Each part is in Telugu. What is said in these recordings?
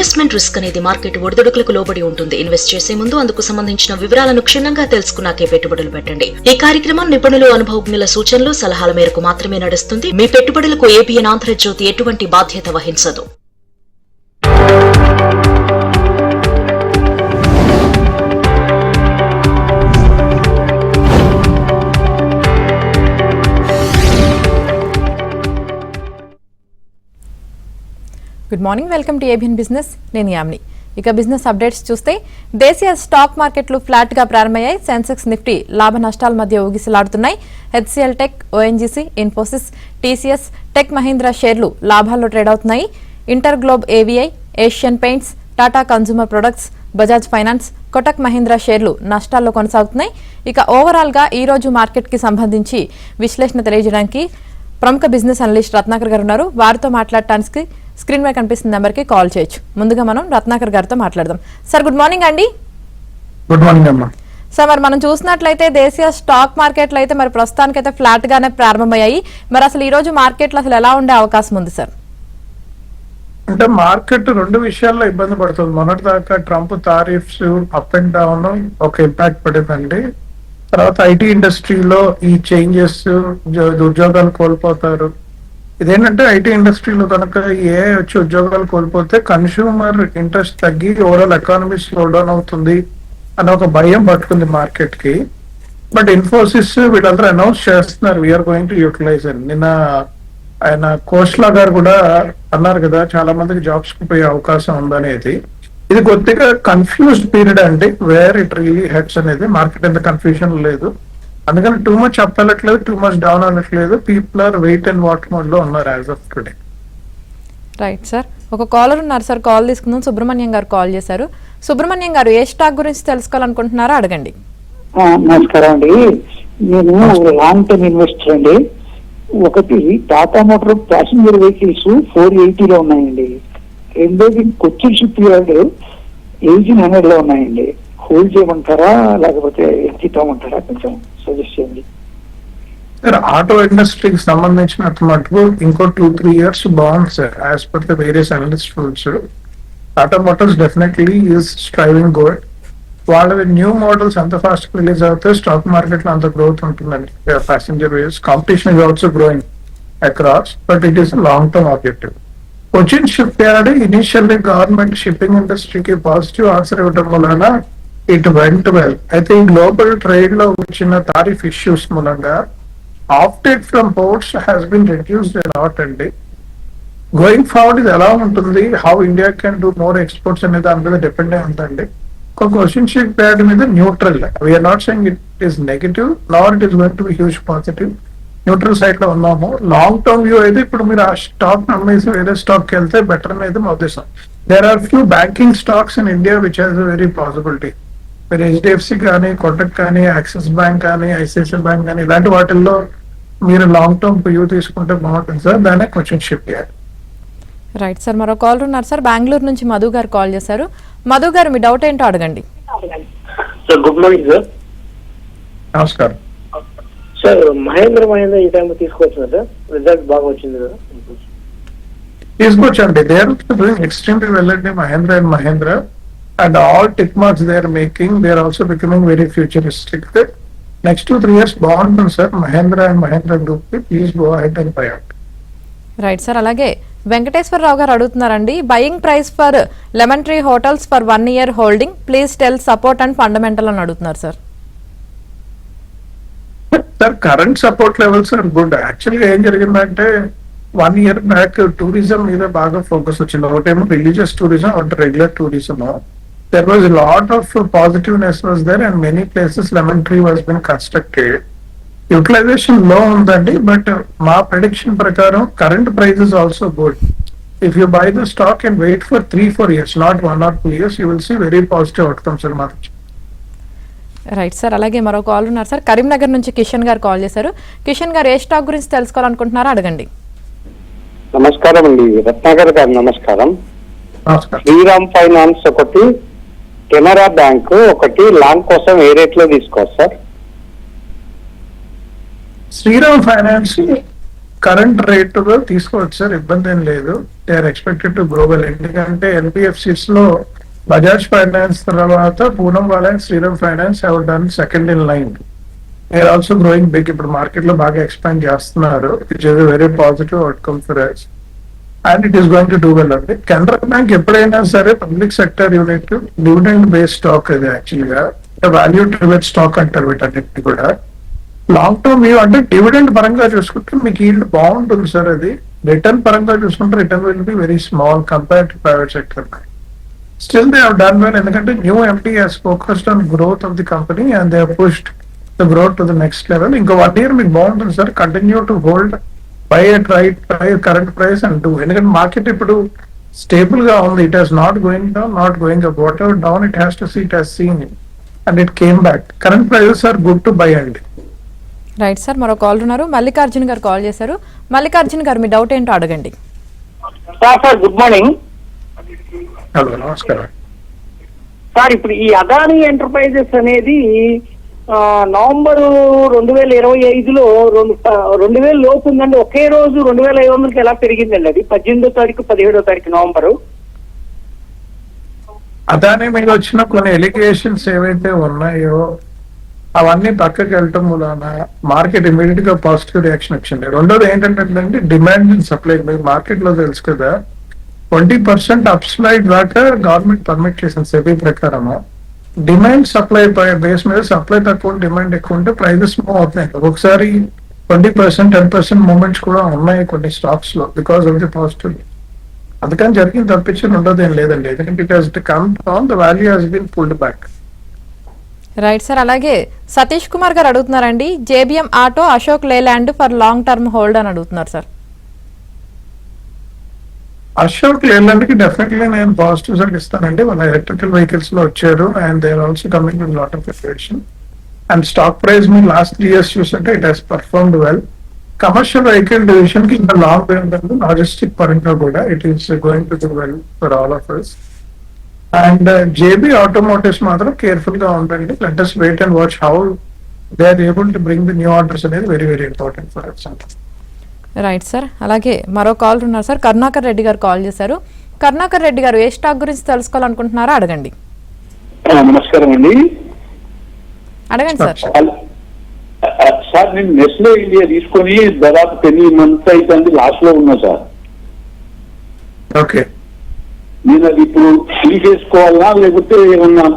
ఇన్వెస్ట్మెంట్ రిస్క్ అనేది మార్కెట్ ఒడిదుడుకులకు లోబడి ఉంటుంది. ఇన్వెస్ట్ చేసే ముందు అందుకు సంబంధించిన వివరాలను క్షుణ్ణంగా తెలుసుకున్నాకే పెట్టుబడులు పెట్టండి. ఈ కార్యక్రమం నిపుణులు, అనుభవజ్ఞుల సూచనలు, సలహాల మేరకు మాత్రమే నడుస్తుంది. మీ పెట్టుబడులకు ఏబిఎన్ ఆంధ్రజ్యోతి ఎటువంటి బాధ్యత వహించదు. Good morning, welcome to ABN business. నేను యామిని. ఇక బిజినెస్ అప్డేట్స్ చూస్తే దేశీయ స్టాక్ మార్కెట్లు ఫ్లాట్ గా ప్రారంభమయ్యాయి. సెన్సెక్స్, నిఫ్టీ లాభ నష్టాల మధ్య ఊగిసలాడుతున్నాయి. HCL Tech, ONGC, Infosys, TCS, Tech Mahindra షేర్లు లాభాల్లో ట్రేడ్ అవుతున్నాయి. Inter Globe AVI, Asian Paints, Tata Consumer Products, Bajaj Finance, Kotak Mahindra షేర్లు నష్టాల్లో కొనసాగుతున్నాయి. ఇక ఓవరాల్ గా ఈ రోజు మార్కెట్ కి సంబంధించి విశ్లేషణ తెలియజేయడానికి ప్రముఖ బిజినెస్ అనలిస్ట్ రత్నాకర్ గారు ఉన్నారు. వారితో మాట్లాడటానికి స్క్రీన్ మీద కనిపిస్తున్న నెంబర్కి కాల్ చేయొచ్చు. ముందుగా మనం రత్నాకర్ గారితో మాట్లాడదాం. సార్, గుడ్ మార్నింగ్ అండి. గుడ్ మార్నింగ్ అమ్మా. సార్, మరి మనం చూసినట్లయితే దేశీయ స్టాక్ మార్కెట్లు అయితే మరి ప్రస్తుతానికి అయితే ఫ్లాట్ గానే ప్రారంభమయ్యాయి. మరి అసలు ఈ రోజు మార్కెట్లు అసలు ఎలా ఉండే అవకాశం ఉంది సార్? అంటే మార్కెట్ రెండు విషయాల్లో ఇబ్బంది పడుతుంది. మొన్నటి దాకా Trump tariffs up and down ఒక ఇంపాక్ట్ పడిందండి. తర్వాత ఐటీ ఇండస్ట్రీలో ఈ చేంజెస్ ఉద్యోగాలు కోల్పోతారు. ఇదేంటంటే ఐటీ ఇండస్ట్రీలో కనుక వచ్చి ఉద్యోగాలు కోల్పోతే కన్స్యూమర్ ఇంట్రెస్ట్ తగ్గి ఓవరాల్ ఎకానమీ స్లో డౌన్ అవుతుంది అని ఒక భయం పట్టుకుంది మార్కెట్ కి. బట్ ఇన్ఫోసిస్ వీళ్ళందరూ అనౌన్స్ చేస్తున్నారు వీఆర్ గోయింగ్ టు యూటిలైజ్ అని. నిన్న ఆయన కోస్లా గారు కూడా అన్నారు కదా, చాలా మందికి జాబ్స్ కి పోయే అవకాశం ఉందనేది. ఇది కొద్దిగా కన్ఫ్యూజ్డ్ పీరియడ్ అండి, వేర్ ఇట్ రియలీ హెడ్స్ అనేది. మార్కెట్ ఎంత కన్ఫ్యూజన్ లేదు, అందుకని టూ మచ్ అప్ వెళ్ళట్లేదు, టూ మచ్ డౌన్ అనట్లేదు. People are wait and watch mode లో ఉన్నారు as of today. Right sir, ఒక కాలర్ ఉన్నారు సార్, కాల్ తీసుకుందాం. సుబ్రహ్మణ్యం గారు కాల్ చేశారు. సుబ్రహ్మణ్యం గారు, ఏ స్టాక్ గురించి తెలుసుకోవాలనుకుంటున్నారో అడగండి. నమస్కారం అండి. నేను లాంగ్ టర్మ్ ఇన్వెస్టర్ అండి. ఒకటి టాటా మోటార్ ప్యాసింజర్ వెహికల్స్ 480 లో ఉన్నాయండి. రెండోది కొచ్చిన్ షిప్ యార్డ్ 1800 లో ఉన్నాయండి. హోల్డ్ చేయమంటారా లేకపోతే ఎగ్జిట్ అవ్వమంటారా? కొంచెం సజెస్ట్ చేయండి. సార్, ఆటో ఇండస్ట్రీకి సంబంధించినంత మటుకు ఇంకో 2-3 years బాగుంది sir, as per the various analyst rules. Tata Motors definitely is striving good. వాళ్ళ న్యూ మోడల్స్ ఎంత ఫాస్ట్ రిలీజ్ అవుతే స్టాక్ మార్కెట్ లో అంత గ్రోత్ ఉంటుందండి. Passenger ways competition is also growing across, but it is long term objective. Cochin ship yard initially government shipping ఇండస్ట్రీకి పాజిటివ్ ఆన్సర్ ఇవ్వడం వలన ఇట్ వెంట్ వెల్. అయితే ఈ గ్లోబల్ ట్రేడ్ లో వచ్చిన టారిఫ్ ఇష్యూస్ మూలంగా offtake from ports has been reduced lot అండి. గోయింగ్ ఫార్వర్డ్ ఇది ఎలా ఉంటుంది, how India can do more exports అనేది దాని మీద డిపెండ్ అయి ఉందండి. ఒక క్వశ్చన్ షిప్ యార్డ్ మీద neutral, we're not saying it is negative nor it is going to be huge positive. Neutral side లో ఉన్నాము. లాంగ్ టర్మ్ వ్యూ అయితే ఇప్పుడు మీరు ఆ స్టాక్ నమ్మేసి వేరే స్టాక్ కి వెళ్తే బెటర్ అనేది మా ఉద్దేశం. There are few banking stocks in India which has very possibility. మీరు హెచ్డిఎఫ్సి కానీ, కోటక్ కానీ, యాక్సిస్ బ్యాంక్ కానీ, ఐసిఐసిఐ బ్యాంక్ కానీ ఇలాంటి వాటిల్లో మీరు లాంగ్ టర్మ్ వ్యూ తీసుకుంటే బాగుంటుంది సార్. దాన్ని కొంచెం షిఫ్ట్ చేయాలి. రైట్ సార్, మరో కాల్ ఉన్నారు సార్, బెంగళూరు నుంచి మధు గారు కాల్ చేశారు. మధు గారు, మీ డౌట్ ఏంటో అడగండి. Sir, good morning sir. నమస్కారం సార్, మహేంద్ర ఈ టైం తీసుకోవచ్చు సార్, రిజల్ట్ బాగా వచ్చింది కదా, తీసుకోవచ్చండి. They are doing extremely well అండి, Mahindra and Mahindra. And all tick marks they are making, they are also becoming very futuristic. Next 2-3 years bond sir, Mahindra and Mahindra Group, please go ahead and buy out. Right sir, అలాగే వెంకటేశ్వరరావు గారు అడుగుతున్నారండి, buying price for Lemon Tree Hotels for 1 year holding, please tell support and fundamental అని అడుగుతున్నారు sir. Sir, current support levels are good. యాక్చువల్గా ఏం జరిగిందంటే 1 year బ్యాక్ టూరిజం మీద బాగా ఫోకస్ వచ్చింది. ఒకటేమో రిలీజియస్ టూరిజం, ఒకటి regular tourism. There was a lot of positiveness was there and many places lemon tree was been constructed. Utilization low undandi, but ma prediction prakaram current price is also good. If you buy the stock and wait for 3-4 years, not 1 or 2 years, you will see very positive outcomes in market. Right sir, అలాగే మరో కాల్ ఉన్నారు సార్, కరీంనగర్ నుంచి కిషన్ గారు కాల్ చేశారు. కిషన్ గారు, ఏ స్టాక్ గురించి తెలుసుకోవాలనుకుంటున్నారో అడగండి. నమస్కారం అండి రత్నాకర్ గారు. నమస్కారం. శ్రీరామ్ ఫైనాన్స్ ఒకటి, కెనరా బ్యాంక్ ఒకటి, లాంగ్ కోసం ఏ రేట్ లో తీసుకోవచ్చు sir? Shriram finance current rate లో తీసుకోవచ్చు సార్, ఇబ్బంది ఏం లేదు. They are expected to grow well. ఎందుకంటే ఎన్బిఎఫ్సిస్ లో బజాజ్ ఫైనాన్స్ తర్వాత Poonam finance, Shriram finance have done second in line. They are also growing big. ఇప్పుడు మార్కెట్ లో బాగా ఎక్స్పాండ్ చేస్తున్నారు, which is very positive outcome for us. And it is going to do well అండి. కెనరా బ్యాంక్ ఎప్పుడైనా సరే public sector unit dividend based stock అది యాక్చువల్గా వాల్యూ డ్రివెన్ స్టాక్ అంటారు వీటన్నిటిని కూడా. లాంగ్ టర్మ్ వ్యూ అంటే డివిడెండ్ పరంగా చూసుకుంటే మీకు ఈల్డ్ బాగుంటుంది సార్. అది రిటర్న్ పరంగా చూసుకుంటే return will be very small compare to private sector. Still they have done well, ఎందుకంటే new MD has focused on growth of the company and they pushed the growth to the next level. ఇంకో 1 year మీకు బాగుంటుంది sir. Continue to hold buy at right buy current price and do. ఎందుకంటే మార్కెట్ ఇప్పుడు స్టేబుల్ గా ఉంది. It has not going down, not going up. What ever down it has to see, it has seen and it came back. Current prices are good to buy అండి. రైట్ సార్, మరో కాల్ ఉన్నారు. మల్లికార్జున్ గారు కాల్ చేశారు. మల్లికార్జున్ గారు మీ డౌట్ ఏంటో అడగండి. సార్ గుడ్ మార్నింగ్ హలో, నమస్కారం. సార్. ఇప్పుడు ఈ అదానీ ఎంటర్ప్రైజెస్ అనేది నవంబర్ 2025లో 2000 లోపు ఉందండి. ఒకే రోజు 2500కి ఎలా పెరిగిందండి? అది 18వ తారీఖు 17వ తారీఖు నవంబరు. అదాని మీద వచ్చిన కొన్ని ఎలిగేషన్స్ ఏవైతే ఉన్నాయో అవన్నీ పక్కకి వెళ్ళటం మూలాన మార్కెట్ ఇమీడియట్ గా పాజిటివ్ రియాక్షన్ వచ్చింది. రెండోది ఏంటంటే డిమాండ్ అండ్ సప్లై. మీకు మార్కెట్ లో తెలుసు కదా, 20% అప్ స్లైడ్ దాకా గవర్నమెంట్ పర్మిట్ చేసింది సెబీ ప్రకారము. డిమాండ్ సప్లై బేస్ మీద సప్లై తక్కువ డిమాండ్ ఎక్కువ ఉంటే ప్రైజెస్ మూవ్ అవుతున్నాయి. ఒకసారి 20%, 10% మూవ్మెంట్స్ కూడా ఉన్నాయి కొన్ని స్టాక్స్ లో బికాస్ ఆఫ్ ది పాజిటివ్. అందుకని జరిగింది తప్పించి ఉండదు ఏం లేదండి. ఎందుకంటే it has come down, the value has been pulled back. Right sir, అలాగే సతీష్ కుమార్ గారు అడుగుతున్నారండి, JBM auto Ashok Leyland for long term hold అని అడుగుతున్నారు సార్. అశోక్ లేలాండ్ కి డెఫినెట్లీ నేను పాజిటివ్ సైడ్ ఇస్తానండి. వాళ్ళ ఎలక్ట్రికల్ వెహికల్స్ లో వచ్చారు and they are also coming with lot of inflation. And stock price మీ లాస్ట్ 3 years చూస్తుంటే it has performed well. Commercial vehicle division కి ఇంకా లాంగ్ వే ఉంటుంది. లాజిస్టిక్ పరంగా కూడా it is going to do well for all of us. And JB Automotives మాత్రం కేర్ఫుల్ గా ఉండండి. Let us wait and watch how they are able to bring the new orders అనేది very very important for us. Right sir, అలాగే మరో కాల్ ఉన్నారు సార్. కరుణాకర్ రెడ్డి గారు కాల్ చేశారు. కరుణాకర్ రెడ్డి గారు ఏ స్టాక్ గురించి తెలుసుకోవాలనుకుంటున్నారో అడగండి. నమస్కారం అండి. అడగండి సార్. సార్ నేను నెస్లే ఇండియా తీసుకొని దాదాపు 10 months అయితే లాస్ట్ లో ఉన్నా సార్. ఓకే, నేను అది ఇప్పుడు తీసేసుకోవాలా లేకపోతే ఏమన్నా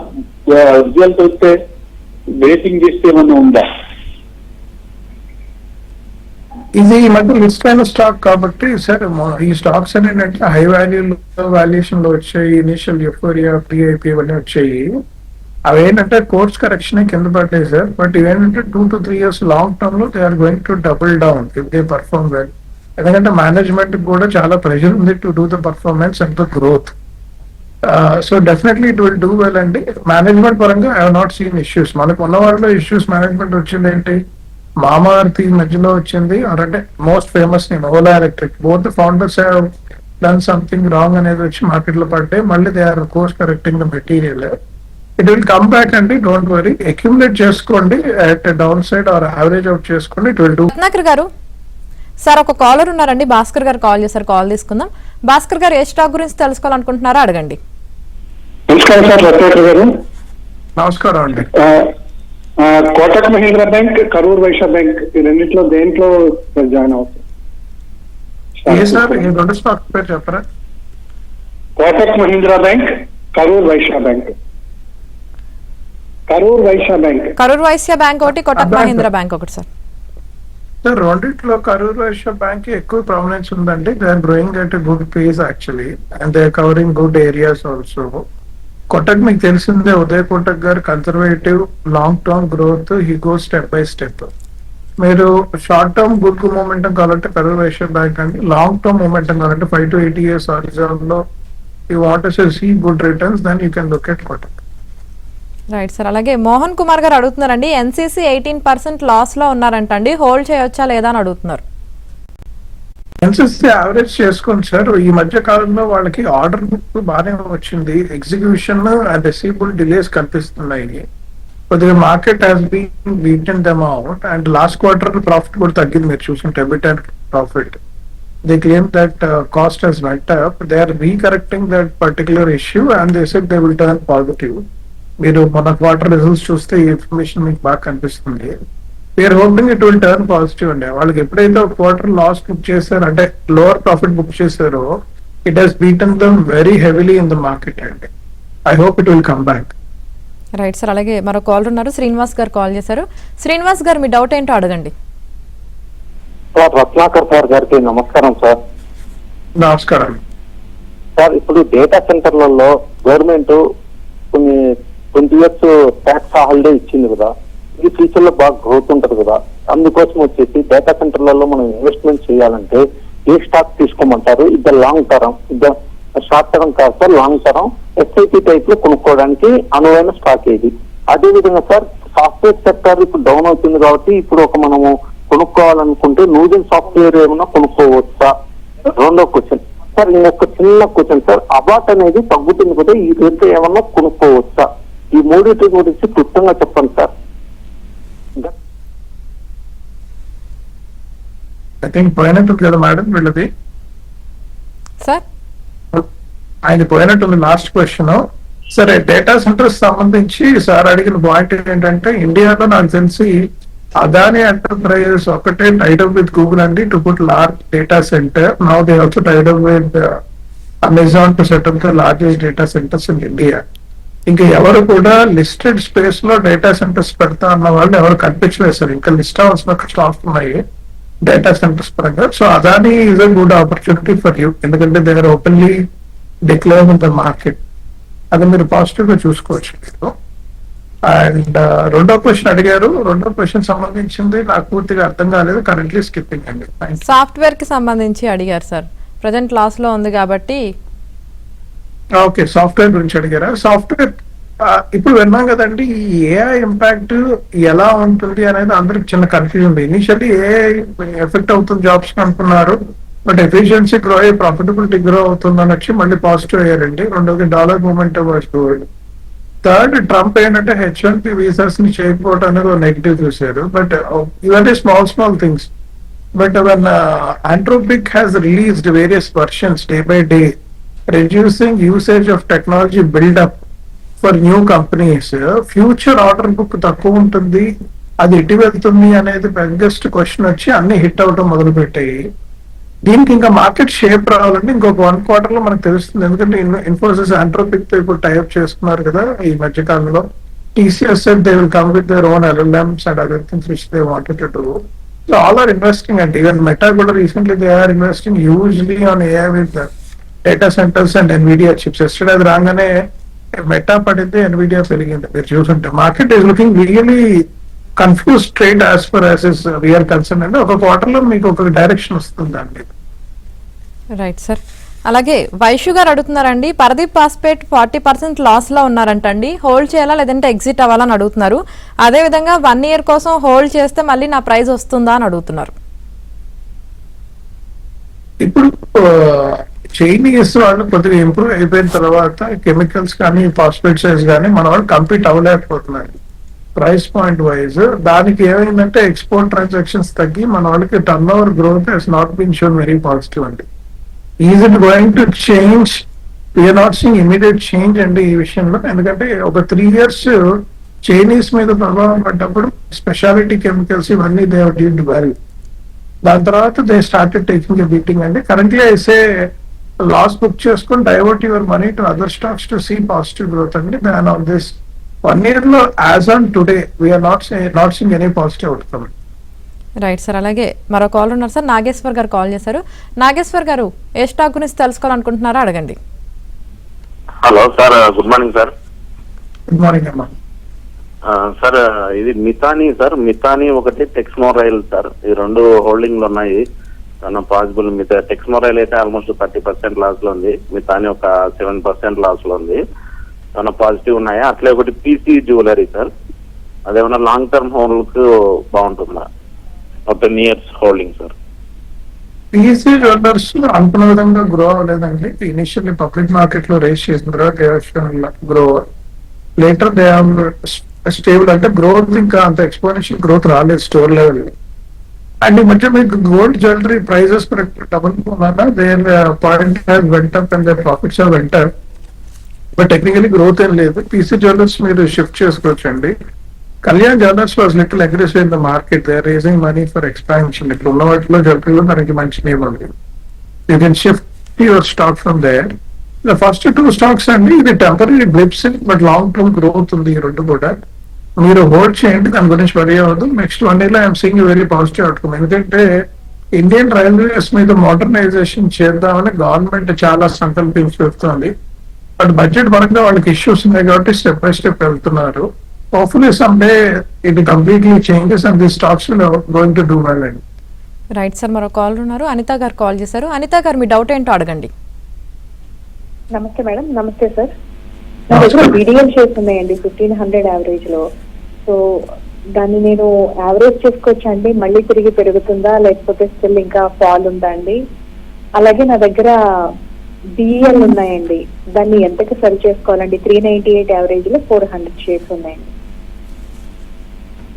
రిజల్ట్ వస్తే వెయిటింగ్ చేస్తే ఏమన్నా ఉందా? ఇది ఈ మధ్య లిస్ట్ అయిన స్టాక్ కాబట్టి సార్, ఈ స్టాక్స్ ఏంటంటే హై వాల్యుయేషన్ లో వచ్చాయి. ఇనిషియల్ యూఫోరియా, పిఐపి ఇవన్నీ వచ్చాయి. అవి ఏంటంటే కోర్స్ కరెక్షన్ కింద పడ్డాయి సార్. బట్ ఇవేంటంటే 2 to 3 years లాంగ్ టర్మ్ లో they are going to double down if they perform well. ఎందుకంటే మేనేజ్మెంట్ కూడా చాలా ప్రెషర్ ఉంది to do the performance and the growth. So definitely it will do well అండి. మేనేజ్మెంట్ పరంగా I have not seen issues. మనకు ఉన్న వాళ్ళలో ఇష్యూస్ మేనేజ్మెంట్ వచ్చింది ఏంటి, మామార్తి మధ్యలో వచ్చింది, అంటే most famous name Ola electric. Both the founders have done something wrong అనేది వచ్చి మార్కెట్ లో పడ్డాయి. మళ్ళీ they are course correcting the material. It will come back అండి, డోంట్ వరీ. అక్యుములేట్ చేసుకోండి at down side or average out చేసుకోండి, it will do. Ratnakar garu sir, ఒక కాలర్ ఉన్నారండి, భాస్కర్ గారు కాల్ చేశారు. కాల్ తీసుకుందాం. భాస్కర్ గారు ఏ స్టాక్ గురించి తెలుసుకోవాలనుకుంటున్నారో అడగండి. నమస్కారం సార్, రత్నాకర్ గారు. నమస్కారం అండి. కోటక్ మహీంద్రా బ్యాంక్, కరూర్ వైశ్య బ్యాంక్, ఈ రెండిట్లో దేంట్లో జాయిన్ అవుతుంది? ఏ సార్, ఈ 2 స్టాక్ పేరు చెప్పరా? Kotak Mahindra bank, Karur Vysya bank. Karur Vysya bank, Karur Vysya bank ఒకటి, కోటక్ మహీంద్రా బ్యాంక్ ఒకటి సార్. సార్ రెండిట్లో కరూర్ వైశ్య బ్యాంక్ ఎక్కువ ప్రామినెన్స్ ఉందండి. They are growing at good pace actually and they are covering good areas also. Kotak మీకు తెలిసిందే, Uday Kotak garu conservative, long term growth, he go step by step. మీరు షార్ట్ టర్మ్ గుడ్ మూమెంటం కావాలంటే కరూర్ వైశ్య బ్యాంక్ అండి. లాంగ్ టర్మ్ మూమెంటం కావాలంటే 5 to 8 years హారిజాన్ లో you want to see good returns, then you can look at Kotak. Right sir, అలాగే మోహన్ కుమార్ గారు అడుగుతున్నారండి, ఎన్సీసీ 18% లాస్ లో ఉన్నారంటండి, హోల్డ్ చేయొచ్చా లేదా అని అడుగుతున్నారు. ఎన్సీసీ యావరేజ్ చేసుకోండి సార్. ఈ మధ్య కాలంలో వాళ్ళకి ఆర్డర్ బుక్ బాగానే వచ్చింది, ఎగ్జిక్యూషన్ అండ్ రిసీవబుల్ డిలేస్ కనిపిస్తున్నాయి. కొద్దిగా market has been beaten them out and last quarter profit కూడా తగ్గింది. మీరు చూసుకుంటే EBITDA profit. They claim that cost has went up. They are recorrecting that particular issue and they said they will turn positive. మీరు మన క్వార్టర్ రిజల్ట్స్ చూస్తే ఈ ఇన్ఫర్మేషన్ మీకు బాగా కనిపిస్తుంది. We're hoping it will turn positive అండి. వాళ్ళకి ఎప్పుడైతే ఒక క్వార్టర్ లాస్ బుక్ చేశారో అంటే లోవర్ ప్రాఫిట్ బుక్ చేశారో it has beaten them very heavily in the market అండి. I hope it will come back. Right sir. అలాగే మరో కాలర్ ఉన్నారు, శ్రీనివాస్ గారు కాల్ చేశారు. శ్రీనివాస్ గారు మీ డౌట్ ఏంటో అడగండి. సార్ రత్నాకర్ సార్ గారికి నమస్కారం సార్. నమస్కారం సార్, ఇప్పుడు డేటా సెంటర్లలో గవర్నమెంట్ కొన్ని 20 years ట్యాక్స్ హాలిడే ఇచ్చింది కదా, ఇది ఫ్యూచర్ లో బాగా గ్రోత్ ఉంటది కదా, అందుకోసం వచ్చేసి డేటా సెంటర్లలో మనం ఇన్వెస్ట్మెంట్ చేయాలంటే ఏ స్టాక్ తీసుకోమంటారు? ఇది లాంగ్ టర్మ్, ఇది షార్ట్ టర్మ్ కాదు sir, long term SIP type లో కొనుక్కోవడానికి అనువైన స్టాక్ ఏది? అదే విధంగా సార్, సాఫ్ట్వేర్ సెక్టర్ ఇప్పుడు డౌన్ అవుతుంది కాబట్టి ఇప్పుడు మనము కొనుక్కోవాలనుకుంటే నూజన్ సాఫ్ట్వేర్ ఏమైనా కొనుక్కోవచ్చా? రెండో క్వశ్చన్ సార్, ఇంకొక చిన్న క్వశ్చన్ సార్, అబాట్ అనేది తగ్గుతుంది కదా, ఈ రేట్ ఏమన్నా కొనుక్కోవచ్చా? ఈ మూడింటి గురించి క్లుప్తంగా చెప్పండి సార్. ఐ థింక్ పోయినట్టుంది కదా మేడం వీళ్ళది. సార్ ఆయన పోయినట్టుంది లాస్ట్ క్వశ్చన్. సరే, డేటా సెంటర్స్ సంబంధించి సార్ అడిగిన పాయింట్ ఏంటంటే ఇండియాలో నాకు తెలిసి అదాని ఎంటర్ప్రైజెస్ ఒకటే టైడ్ అప్ విత్ గూగుల్ అండి to put large data centre. Now they also tied up with Amazon to set up the largest data centres in India. ఇంకా ఎవరు కూడా లిస్టెడ్ స్పేస్ లో డేటా సెంటర్స్ పెడతా అన్న వాళ్ళు ఎవరు కనిపించలేదు సార్. ఇంకా లిస్ట్ అవ్వాల్సిన స్టాక్స్ ఉన్నాయి డేటా సెంటర్స్ పరంగా. So Adani is a good opportunity for you, ఎందుకంటే they are openly declare in the market. అది మీరు పాజిటివ్ గా చూసుకోవచ్చు మీరు. అండ్ రెండో క్వశ్చన్ అడిగారు. రెండో క్వశ్చన్ సంబంధించింది నాకు పూర్తిగా అర్థం కాలేదు, కరెంట్లీ స్కిప్పింగ్ అండి. సాఫ్ట్వేర్ కి సంబంధించి అడిగారు సార్, ప్రజెంట్ లాస్ లో ఉంది కాబట్టి. ఓకే, సాఫ్ట్వేర్ గురించి అడిగారా? సాఫ్ట్వేర్ ఇప్పుడు విన్నాం కదండి, ఈ ఏఐ ఇంపాక్ట్ ఎలా ఉంటుంది అనేది అందరికి చిన్న కన్ఫ్యూజన్ ఉంది. ఇనిషియల్లీ ఏఐ ఎఫెక్ట్ అవుతుంది జాబ్స్ అనుకున్నారు, బట్ ఎఫిషియన్సీ గ్రో అయ్యి ప్రాఫిటబిలిటీ గ్రో అవుతుందని వచ్చి మళ్ళీ పాజిటివ్ అయ్యారండి. రెండోది dollar movement was good. Third, Trump ఏంటంటే H1B వీసాస్ ని చేయకపోవడం అనేది నెగిటివ్ చూశారు. బట్ ఇవన్నీ small things. But when Anthropic has released various versions day by day, reducing usage of technology build up for new companies, future order book తక్కువ ఉంటుంది, అది ఎటు వెళ్తుంది అనేది బిగ్గెస్ట్ క్వశ్చన్ వచ్చి అన్ని హిట్ అవడం మొదలు పెట్టాయి. దీనికి ఇంకా మార్కెట్ షేప్ రావాలంటే ఇంకొక 1 quarter లో మనకు తెలుస్తుంది. ఎందుకంటే ఇన్ఫోసిస్ Anthropic తో ఇప్పుడు టైప్ చేస్తున్నారు కదా ఈ మధ్య కాలంలో. TCS said they will come with their own LLMs and other things which they wanted to do. So all are investing, and even Meta కూడా recently they are investing hugely on AI with the data centers and NVIDIA chips. Yesterday అది రాగానే మెటా పడింది, NVIDIA పెరిగింది. మీరు చూసుంటే market is looking really confuse trade as far as is we're concern అండి. ఒక క్వార్టర్ లో మీకు ఒక డైరెక్షన్ వస్తుందండి. Right sir. అలాగే వైషు గారు అడుగుతున్నారండి, పరదీప్ ఫాస్పేట్ 40% లాస్ లో ఉన్నారంటండి, హోల్డ్ చేయాలా లేదంటే ఎగ్జిట్ అవ్వాలని అడుగుతున్నారు. అదే విధంగా 1 year కోసం హోల్డ్ చేస్తే మళ్ళీ నా ప్రైస్ వస్తుందా అని అడుగుతున్నారు. ఇప్పుడు చైనీస్ వాళ్ళు కొద్దిగా ఇంప్రూవ్ అయిపోయిన తర్వాత కెమికల్స్ కానీ ఫాస్ఫేట్స్ కానీ మన వాళ్ళు కంపీట్ అవ్వలేకపోతున్నారు ప్రైస్ పాయింట్ వైజ్. దానికి ఏమైందంటే ఎక్స్పోర్ట్ ట్రాన్సాక్షన్స్ తగ్గి మన వాళ్ళకి turnover growth has not been shown very positive అండి. Is it going to change? We're not seeing immediate change అండి ఈ విషయంలో. ఎందుకంటే ఒక 3 years చైనీస్ మీద ప్రభావం పడ్డప్పుడు స్పెషాలిటీ కెమికల్స్ ఇవన్నీ దే హావ్ డీడ్ వెల్. దాని తర్వాత they started taking a beating అండి. కరెంట్లీ ఐసే లాస్ బుక్ చేసుకుని divert your money to other stocks to see positive growth అండి. దాన్ ఆన్ దిస్ 1 year లో as on today we are not seeing any positive outcome. Right sir. అలాగే మరో కాల్ ఉన్నారు సార్, నాగేశ్వర్ గారు కాల్ చేశారు. నాగేశ్వర్ గారు ఏ స్టాక్ గురించి తెలుసుకోవాలనుకుంటున్నారో అడగండి. Hello sir, good morning sir. Good morning అమ్మా. సార్ ఇది మితాని ఒకటి టెక్స్మోరైల్ సార్, ఈ 2 హోల్డింగ్లు ఉన్నాయి. పాసిబుల్ టెక్స్మోరైల్ అయితే ఆల్మోస్ట్ 30% లాస్ లో ఉంది, మితాని ఒక 7% లాస్ లో ఉంది. చాలా పాజిటివ్ ఉన్నాయా? అట్లే ఒకటి పీసీ జ్యువెలరీ సార్, అదేమన్నా లాంగ్ టర్మ్ హోల్డ్ బాగుంటుందా? 10 years holding sir. PC jewellers అనుకున్న విధంగా గ్రో అవ్వలేదండి. ఇనిషియల్లీ పబ్లిక్ మార్కెట్ లో రేస్ చేసిన తర్వాత గ్రో లేటర్ దే స్టేబుల్, అంటే గ్రోత్ ఇంకా అంత ఎక్స్పోనెన్షియల్ గ్రోత్ రాలేదు స్టోర్ లెవెల్. అండ్ ఈ మధ్య మీకు gold jewellery prices double their point went and their profits went, but technically growth ఏం లేదు. పీసీ జ్యువెలర్స్ మీరు షిఫ్ట్ చేసుకోవచ్చండి. Kalyan jewellers was little aggressive in the market, they are raising money for expansion. ఇప్పుడు ఉన్న వాటిలో జ్యువెలరీలో మనకి మంచి నేమ్ ఉంది. You can shift your stock from there. The first 2 stocks అండి, ఇది temporary blips but long term growth ఉంది ఈ రెండు కూడా. మీరు హోల్డ్ చేయండి, దాని గురించి వరీ అవ్వదు. Next 1 year I'm seeing very positive outcome. ఎందుకంటే ఇండియన్ రైల్వేస్ మీద మోడర్నైజేషన్ చేద్దామని గవర్నమెంట్ చాలా సంకల్పించుతుంది. బట్ బడ్జెట్ పరంగా వాళ్ళకి ఇష్యూస్ ఉన్నాయి కాబట్టి స్టెప్ బై స్టెప్ వెళ్తున్నారు. Hopefully some day it completely changes and the stocks going to do well అండి. రైట్ సార్, మరో కాల్ ఉన్నారు. అనిత గారు కాల్ చేశారు. అనిత గారు, మీ డౌట్ ఏంటో అడగండి. నమస్తే మేడం. నమస్తే సార్. నా దగ్గర BDL షేర్స్ ఉన్నాయండి 1500 యావరేజ్ లో. సో దాన్ని నేను యావరేజ్ చేసుకోవచ్చా అండి? మళ్ళీ తిరిగి పెరుగుతుందా లేకపోతే స్టిల్ ఇంకా ఫాల్ ఉందా అండి? అలాగే నా దగ్గర DEL ఉన్నాయండి, దాన్ని ఎంతకి సెల్ చేసుకోవాలండి? 398 యావరేజ్ లో 400 షేర్స్ ఉన్నాయండి.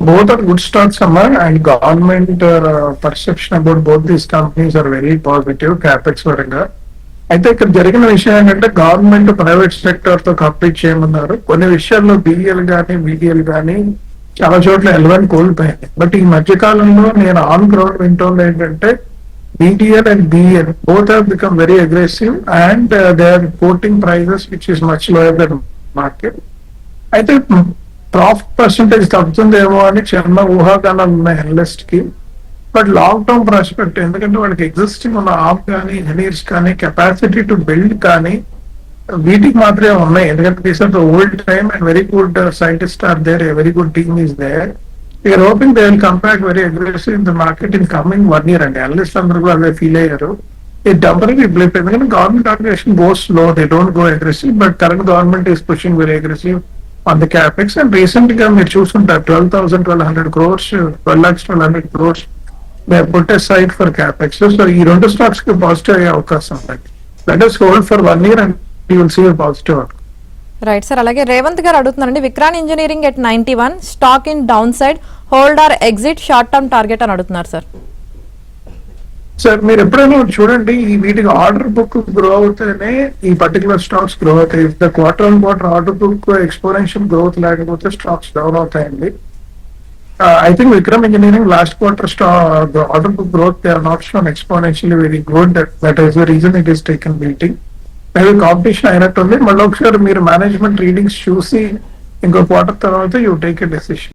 Both are good stocks, Amma, and government perception about both these companies are very positive. Capex పరంగా అయితే ఇక్కడ జరిగిన విషయం ఏంటంటే గవర్నమెంట్ ప్రైవేట్ సెక్టర్ తో కంపీట్ చేయమన్నారు. కొన్ని విషయాల్లో BEL కానీ BDL కానీ చాలా చోట్ల ఎలవెన్ కోల్పోయింది. బట్ ఈ మధ్య కాలంలో నేను ఆన్ గ్రౌండ్ వింటోంది ఏంటంటే BDL and BEL both have become very aggressive and they are quoting prices which is much lower than market. అయితే ప్రాఫిట్ పర్సంటేజ్ తగ్గుతుందేమో అని చిన్న ఊహాగానాలు ఉన్నాయి అనలిస్ట్ కి. బట్ లాంగ్ టర్మ్ ప్రాస్పెక్ట్, ఎందుకంటే వాళ్ళకి ఎగ్జిస్టింగ్ ఉన్న ఆప్ కానీ ఇంజనీర్స్ కానీ కెపాసిటీ టు బిల్డ్ కానీ వీటికి మాత్రమే ఉన్నాయి. ఎందుకంటే these are the old time and very good scientist are there, very good team is there. We are hoping they will come back very aggressive in the market in coming 1 year అండి. అనలిస్ట్ అందరూ కూడా అదే ఫీల్ అయ్యారు. ఈ టెంపరీ బ్లిప్, ఎందుకంటే government organization goes slow, they don't go aggressive. But current government is pushing very aggressive on the capex, and recent గా మీరు చూసుంటారు 12,100 crores, 12,100 crores they have put aside for capex. So ఈ రెండు స్టాక్స్ కి పాజిటివ్ అయ్యే అవకాశం ఉంది. Let us hold for 1 year and you will see a positive outcome. Right sir, అలాగే రేవంత్ గారు అడుగుతున్నారండి, Vikran Engineering at 91, stock in down side, hold or exit, short term target అని అడుగుతున్నారు సార్. సార్ మీరు ఎప్పుడైనా చూడండి, ఈ వీటికి ఆర్డర్ బుక్ గ్రో అవుతేనే ఈ పర్టికులర్ స్టాక్స్ గ్రో అవుతాయి. The quarter on quarter order book exponential growth లేకపోతే స్టాక్స్ డౌన్ అవుతాయండి. I think Vikram engineering last quarter order book growth they are not shown exponentially very good. That is the reason it is taken beating. Maybe competition అయినట్టుంది. మళ్ళీ ఒకసారి మీరు మేనేజ్మెంట్ రీడింగ్స్ చూసి ఇంకో క్వార్టర్ తర్వాత యూ టేక్ ఎ డెసిషన్.